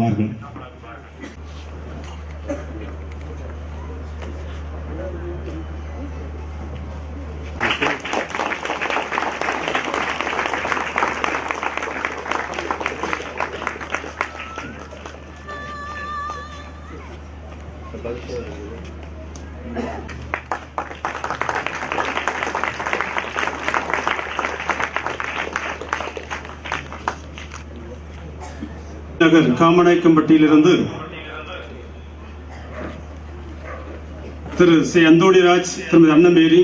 வழங்குவார்கள். நகர் காமநாயக்கம்பட்டியிலிருந்து திரு சி அந்தோணிராஜ், திருமதி அன்னமேரி,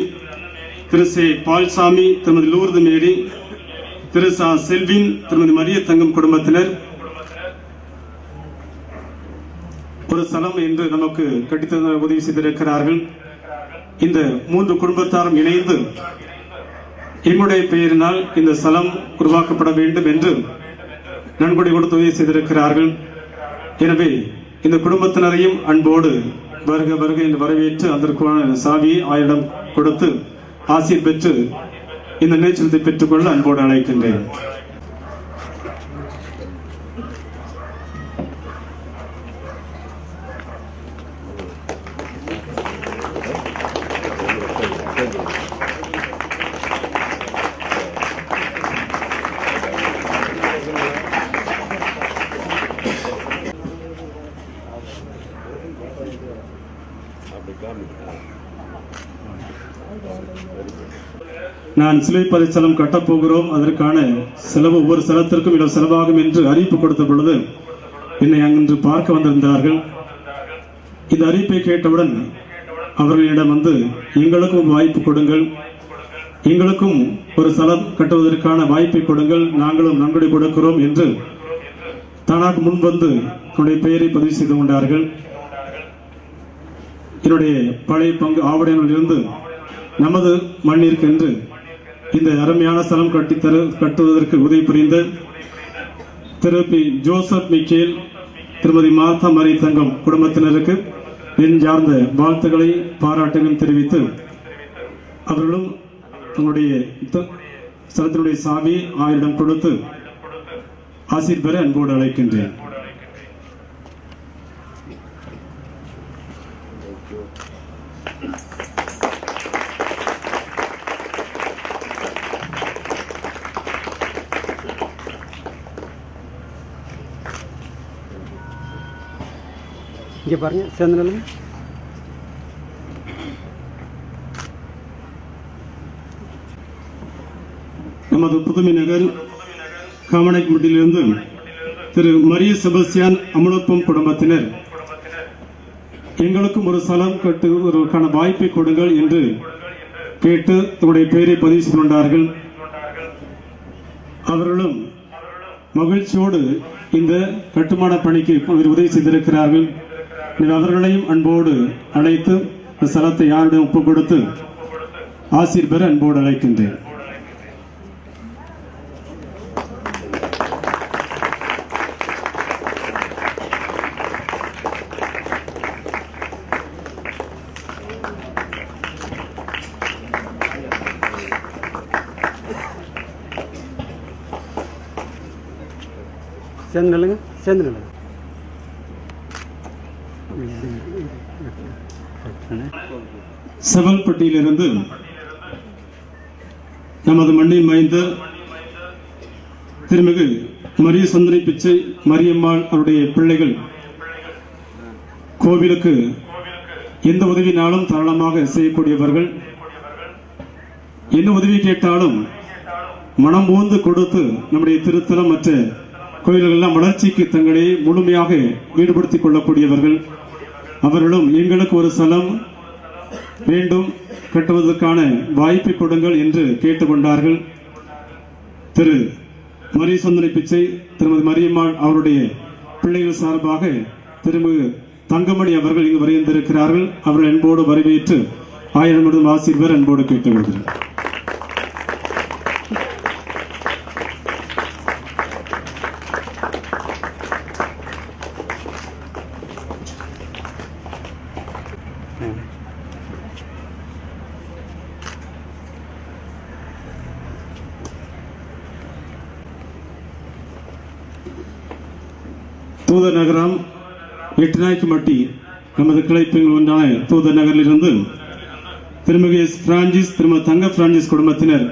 திரு சி பால்சாமி, திருமதி லூர்து மேரி, திரு சா செல்வின், திருமதி மரிய தங்கம் குடும்பத்தினர் ஒரு ஸ்தலம் என்று நமக்கு கட்டித்தர உதவி செய்திருக்கிறார்கள். இந்த 3 குடும்பத்தாரும் இணைந்து எங்களுடைய பெயரினால் இந்த ஸ்தலம் உருவாக்கப்பட வேண்டும் என்று நன்கொடை கொடுத்து உதவி செய்திருக்கிறார்கள். எனவே இந்த குடும்பத்தினரையும் அன்போடு வருக வருக என்று வரவேற்று அதற்கான சாவியை ஆயிடம் கொடுத்து ஆசீர் பெற்று இந்த நிகழ்ச்சியை பெற்றுக்கொள்ள அன்போடு அழைக்கின்றேன். நான் சிலை பரிசலம் கட்டப்போகிறோம், அதற்கான செலவு ஒவ்வொரு ஸ்தலத்திற்கும் இவ்வளவு செலவாகும் என்று அறிவிப்பு கொடுத்த பொழுது என்னை அன்று பார்க்க வந்திருந்தார்கள். இந்த அறிவிப்பை கேட்டவுடன் அவர்களிடம் வந்து எங்களுக்கும் ஒரு வாய்ப்பு கொடுங்கள், எங்களுக்கும் ஒரு ஸ்தலம் கட்டுவதற்கான வாய்ப்பை கொடுங்கள், நாங்களும் நன்கொடை கொடுக்கிறோம் என்று தானாக முன்வந்து என்னுடைய பெயரை பதிவு செய்து கொண்டார்கள். என்னுடைய பழைய பங்கு ஆவணங்களில் இருந்து நமது மண்ணிற்கு என்று இந்த அருமையான ஸ்தலம் கட்டுவதற்கு உதவி புரிந்த திரு பி ஜோசப் மிக்கேல், திருமதி மார்த்தா மரி தங்கம் குடும்பத்தினருக்கு என் சார்ந்த வாழ்த்துக்களை பாராட்டுகளும் தெரிவித்து அவர்களும் தங்களுடைய ஸ்தலத்தினுடைய சாவி ஆயிரம் கொடுத்து ஆசீர் பெற அன்போடு அழைக்கின்றேன். இங்கே பாருங்க, சேர்ந்து நமது புதுமை நகர் காமநாயக்கம்பட்டியிலிருந்து திரு மரிய செபஸ்தியான் அமலப்பம் குடும்பத்தினர் எங்களுக்கும் ஒரு ஸ்தலம் கட்டுவதற்கான வாய்ப்பை கொடுங்கள் என்று கேட்டு தங்களுடைய பெயரை பதிவு செய்து கொண்டார்கள். அவர்களும் மகிழ்ச்சியோடு இந்த கட்டுமான பணிக்கு உதவி செய்திருக்கிறார்கள். அவர்களையும் அன்போடு அழைத்து இந்த ஸ்தலத்தை யாரிடம் ஒப்புக் கொடுத்து ஆசீர் பெற அன்போடு அழைக்கின்றேன். சேர்ந்து நில்லுங்க, சேர்ந்து நில்லுங்க. செவல்பட்டியிலிருந்து நமது மண்ணின் மைந்தர் திருமிகு மரிய சுந்தரி பிச்சை மரியம்மாள் அவருடைய பிள்ளைகள் கோவிலுக்கு எந்த உதவினாலும் தாராளமாக செய்யக்கூடியவர்கள். என்ன உதவி கேட்டாலும் மனம் ஊந்து கொடுத்து நம்முடைய திருத்தலம் மற்ற கோயில்கள் எல்லாம் வளர்ச்சிக்கு தங்களை முழுமையாக ஈடுபடுத்திக் கொள்ளக்கூடியவர்கள். அவர்களும் எங்களுக்கு ஒரு ஸ்தலம் வேண்டும், கட்டுவதற்கான வாய்ப்பை கொடுங்கள் என்று கேட்டுக்கொண்டார்கள். திரு மரிய சுந்தரி பிச்சை, திருமதி மரியம்மாள் அவருடைய பிள்ளைகள் சார்பாக திருமிகு தங்கமணி அவர்கள் இங்கு வருகின்றிருக்கிறார்கள். அவர்கள் அன்போடு வரவேற்று 1000 ஆசீர் பெற அன்போடு கேட்டுக்கொள்கிறேன். தூதர் நகரம் எட்டுநாய்க்குமட்டி நமது கிளைப்பிங்கள் ஒன்றான தூதர் நகரிலிருந்து திருமதி எஸ் பிரான்சிஸ் திருமதி தங்க பிரான்சிஸ் குடும்பத்தினர்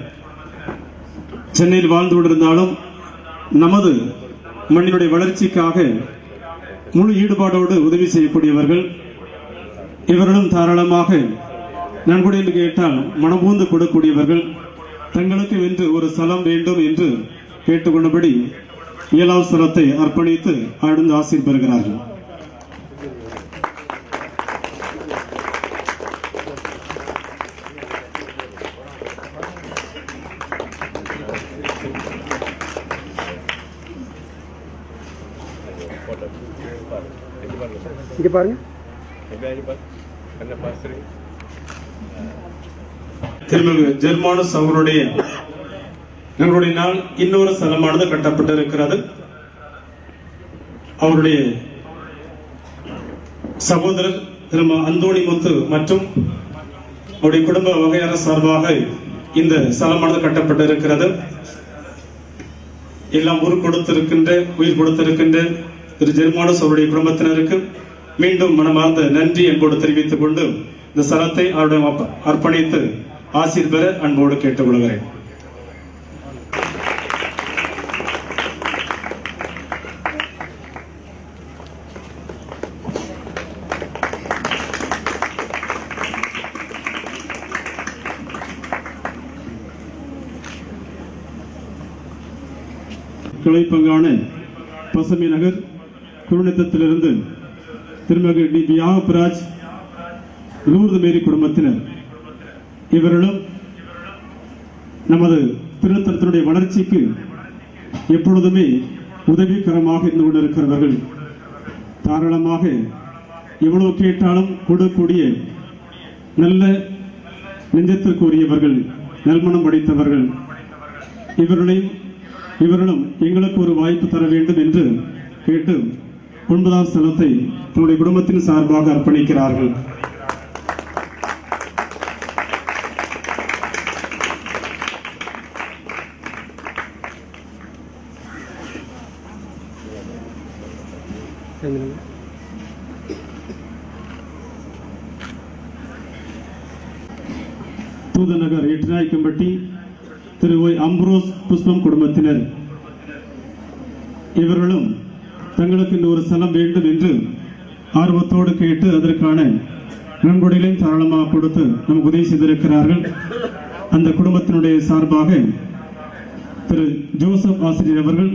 சென்னையில் வாழ்ந்து கொண்டிருந்தாலும் நமது மண்ணினுடைய வளர்ச்சிக்காக முழு ஈடுபாடோடு உதவி செய்யக்கூடியவர்கள். இவர்களும் தாராளமாக நன்கொடை என்று கேட்டால் மனமூந்து கொடுக்கக்கூடியவர்கள். தங்களுக்கு வென்று ஒரு ஸ்தலம் வேண்டும் என்று கேட்டுக்கொண்டபடி 7வது ஸ்தலத்தை அர்ப்பணித்து ஆழ்ந்து ஆசீர் பெறுகிறார்கள். இங்க பாருங்க. திருமதி ஜெர்மானஸ் அவருடைய நாள் இன்னொரு ஸ்தலமானது கட்டப்பட்டிருக்கிறது. அவருடைய சகோதரர் திரு அந்தோணி முத்து மற்றும் அவருடைய குடும்ப வகையாளர் சார்பாக இந்த ஸ்தலமானது கட்டப்பட்டிருக்கிறது. எல்லாம் உயிர் கொடுத்திருக்கின்ற திரு ஜெர்மானஸ் அவருடைய குடும்பத்தினருக்கு மீண்டும் மனமார்ந்த நன்றி என்போடு தெரிவித்துக் கொண்டு இந்த ஸ்தலத்தை அவருடைய அர்ப்பணித்து ஆசீர் பெற அன்போடு கேட்டுக்கொள்கிறேன். கிளைப்பங்கான பசுமை நகர் குருநித்தத்திலிருந்து திருமதி டி வியாகபராஜ் லூர்து மேரி குடும்பத்தினர் இவர்களும் நமது திருத்தலத்தினுடைய வளர்ச்சிக்கு எப்பொழுதுமே உதவிகரமாக இருந்து கொண்டிருக்கிறவர்கள். தாராளமாக எவ்வளவு கேட்டாலும் கொடுக்கக்கூடிய நல்ல நெஞ்சத்திற்குரியவர்கள், நல்மனம் படைத்தவர்கள். இவர்களும் எங்களுக்கு ஒரு வாய்ப்பு தர வேண்டும் என்று கேட்டு 9வது ஸ்தலத்தை தன்னுடைய குடும்பத்தின் சார்பாக அர்ப்பணிக்கிறார்கள். தூதநகர் எட்டுநாய்க்கம்பட்டி திரு ஒய் அம்ப்ரோஸ் புஷ்பம் குடும்பத்தினர் இவர்களும் தங்களுக்கு இந்த ஒரு ஸ்தலம் வேண்டும் என்று ஆர்வத்தோடு கேட்டு அதற்கான நன்கொடைகளையும் தாராளமாக கொடுத்து நமக்கு உதவி செய்திருக்கிறார்கள். அந்த குடும்பத்தினுடைய சார்பாக திரு ஜோசப் ஆசிரியர் அவர்கள்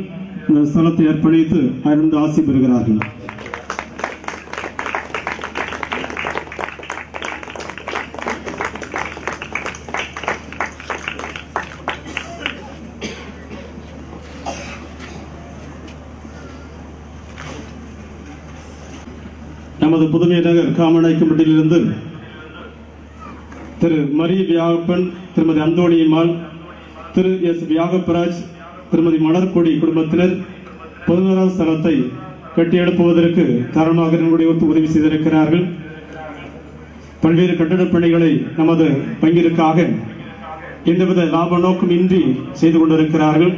இந்த ஸ்தலத்தை அர்ப்பணித்து அருள் ஆசி பெறுகிறார்கள். நமது புதுமை நகர் காமநாயக்கம்பட்டியிலிருந்து திரு மரி வியாகப்பன், திருமதி அந்தோணியம்மாள், திரு எஸ் வியாகப்பராஜ், திருமதி மலர்கொடி குடும்பத்தினர் 11வது ஸ்தலத்தை கட்டியெழுப்புவதற்கு தாராளமாக உதவி செய்திருக்கிறார்கள். பல்வேறு கட்டடப் பணிகளை நமது பங்கிற்காக எந்தவித லாப நோக்கம் இன்றி செய்து கொண்டிருக்கிறார்கள்.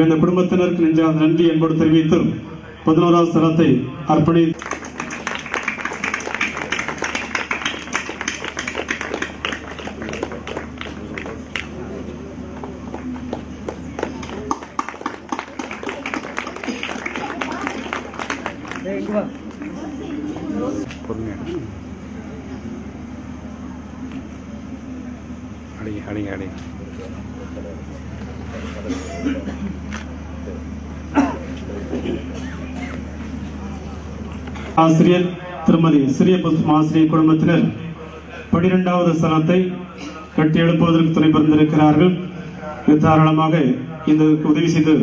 இந்த குடும்பத்தினருக்கு நெஞ்சார்ந்த நன்றி என்பது தெரிவித்து 11வது ஸ்தலத்தை அர்ப்பணி ஆசிரியர் திருமதி சிறிய புஷ்பம் ஆசிரியர் குடும்பத்தினர் 12வது ஸ்தலத்தை கட்டி எழுப்புவதற்கு துணை புரிந்திருக்கிறார்கள். தாராளமாக இந்த உதவி செய்து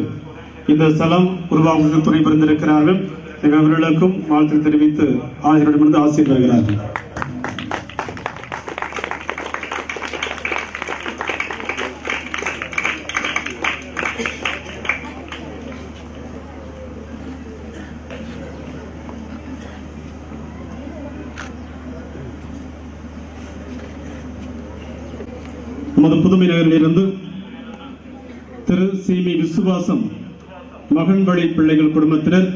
இந்த ஸ்தலம் உருவாக்குவதற்கு துணை புரிந்திருக்கிறார்கள். அவர்களுக்கும் வாழ்த்து தெரிவித்து ஆசிரியரிடமிருந்து ஆசீர் பெறுகிறார்கள். நமது புதுமை நகரிலிருந்து திரு சி மி விசுவாசம் மகன்வழி பிள்ளைகள் குடும்பத்தினர்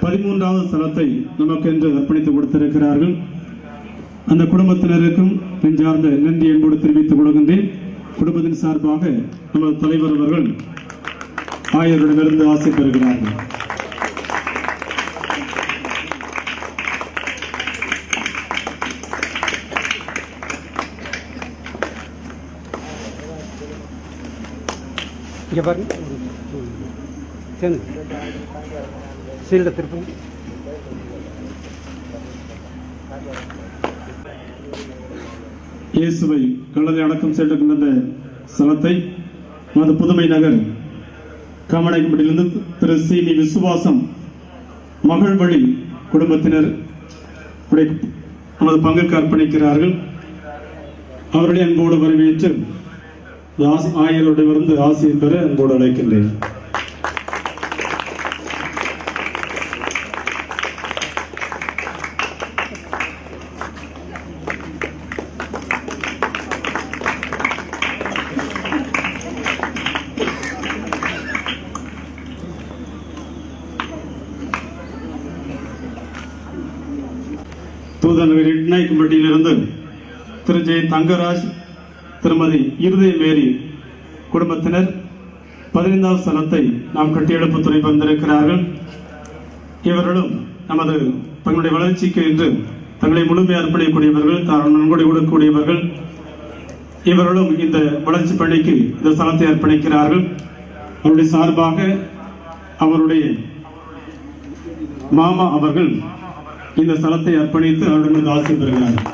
13வது ஸ்தலத்தை நமக்கென்று அர்ப்பணித்து கொடுத்திருக்கிறார்கள். அந்த குடும்பத்தினருக்கும் நெஞ்சார்ந்த நன்றி என்போடு தெரிவித்துக் கொள்கின்றேன். குடும்பத்தின் சார்பாக நமது தலைவர் அவர்கள் ஆயரிடமிருந்து ஆசை பெறுகிறார்கள். இங்கே பாருங்க, சேர்ந்து சீல்டை திருப்பி. இயேசுவை கல்லறை அடக்கம் செய்திருக்கின்ற ஸ்தலத்தை நமது புதுமை நகர் காமநாயக்கன்பட்டியிலிருந்து திரு சி விசுவாசம் மகள் வழி குடும்பத்தினர் நமது பங்குக்கு அர்ப்பணிக்கிறார்கள். அவருடைய அன்போடு வரவேற்று ஆயருடையிலிருந்து ஆசிரியர் பெற அன்போடு அழைக்கின்றேன். தூதநகர் இட்நாயக்கன்பட்டியிலிருந்து திரு ஜெய தங்கராஜ், திருமதி இருதய மேரி குடும்பத்தினர் 15வது ஸ்தலத்தை நாம் கட்டியெழுப்பு துறை வந்திருக்கிறார்கள். இவர்களும் நமது தங்களுடைய வளர்ச்சிக்கு என்று தங்களை முழுமையாக அர்ப்பணிக்கக்கூடியவர்கள், நன்கொடை கொடுக்கக்கூடியவர்கள். இவர்களும் இந்த வளர்ச்சி பணிக்கு இந்த ஸ்தலத்தை அர்ப்பணிக்கிறார்கள். அவருடைய சார்பாக அவருடைய மாமா அவர்கள் இந்த ஸ்தலத்தை அர்ப்பணித்து அவரிடமிருந்து ஆசை பெறுகிறார்கள்.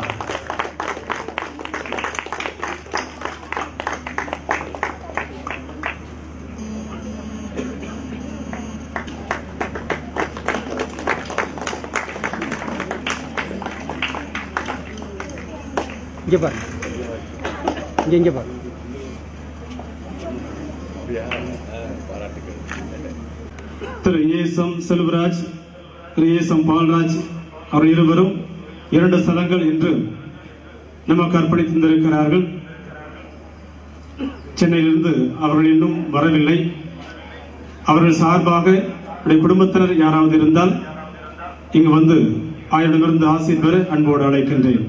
இங்கே பாருங்க, இங்கே பாருங்க. திரு ஏசம் செல்வராஜ், திரு ஏசம் பால்ராஜ் அவர் இருவரும் 2 ஸ்தலங்கள் என்று நமக்கு அர்ப்பணித்திருக்கிறார்கள். சென்னையிலிருந்து அவர்கள் இன்னும் வரவில்லை. அவர்கள் சார்பாக குடும்பத்தினர் யாராவது இருந்தால் இங்கு வந்து ஆயிடமிருந்து ஆசை பெற அன்போடு அழைக்கின்றேன்.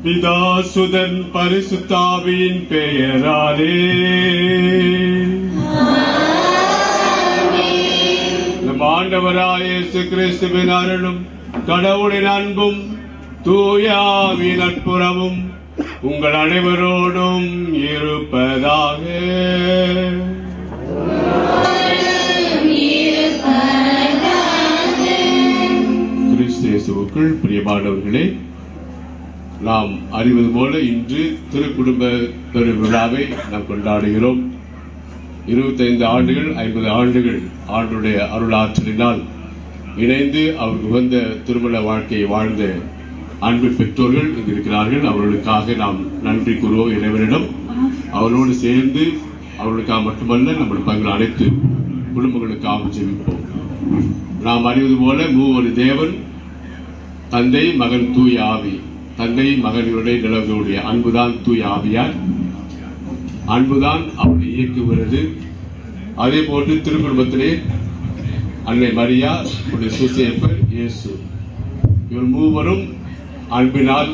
பிதா சுதன் பரிசுத்தாவியின் பெயராலே நம் ஆண்டவராய இயேசு கிறிஸ்துவின் அருளும் கடவுளின் அன்பும் தூய ஆவியின் நட்புறவும் உங்கள் அனைவரோடும் இருப்பதாக. கிறிஸ்து இயேசுவுக்குள் பிரியமானவர்களே, நாம் அறிவது போல இன்று திருக்குடும்ப பெருவிழாவை நாம் கொண்டாடுகிறோம். 25 ஆண்டுகள் 50 ஆண்டுகள் ஆண்டுடைய அருளாற்றலினால் இணைந்து அவர் உகந்த திருமண வாழ்க்கையை வாழ்ந்த அன்பு பெற்றோர்கள் இங்கு இருக்கிறார்கள். அவர்களுக்காக நாம் நன்றி கூறுவோம் இறைவனிடம். அவர்களோடு சேர்ந்து அவர்களுக்காக மட்டுமல்ல நம்முடைய பங்கு அனைத்து குடும்பங்களுக்காக ஜெபிப்போம். நாம் அறிவது போல மூவொரு தேவன், தந்தை மகன் தூய ஆவி. தந்தை மகனுடைய நிலவுடைய அன்புதான் தூய ஆவியார். அன்புதான் அவரை இயக்குகிறது. அதே போன்று திருக்குடும்பத்திலே அன்னை மரியா, சூசேப்பர், இயேசு இவர் மூவரும் அன்பினால்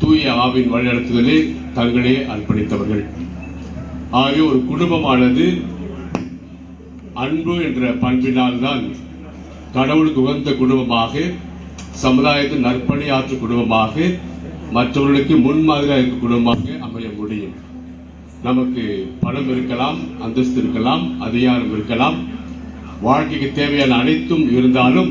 தூய ஆவின் வழிநடத்துதலே தங்களே அர்ப்பணித்தவர்கள். ஆகிய ஒரு குடும்பமானது அன்பு என்ற பண்பினால் தான் கடவுளுக்கு உகந்த குடும்பமாக, சமுதாயத்தின் நற்பணியாற்றும் குடும்பமாக மற்றவர்களுக்கு முன்மாதிரியாக இருக்க குடும்பமாக அமைய முடியும். நமக்கு பணம் இருக்கலாம், அந்தஸ்து இருக்கலாம், அதிகாரம் இருக்கலாம், வாழ்க்கைக்கு தேவையான அனைத்தும் இருந்தாலும்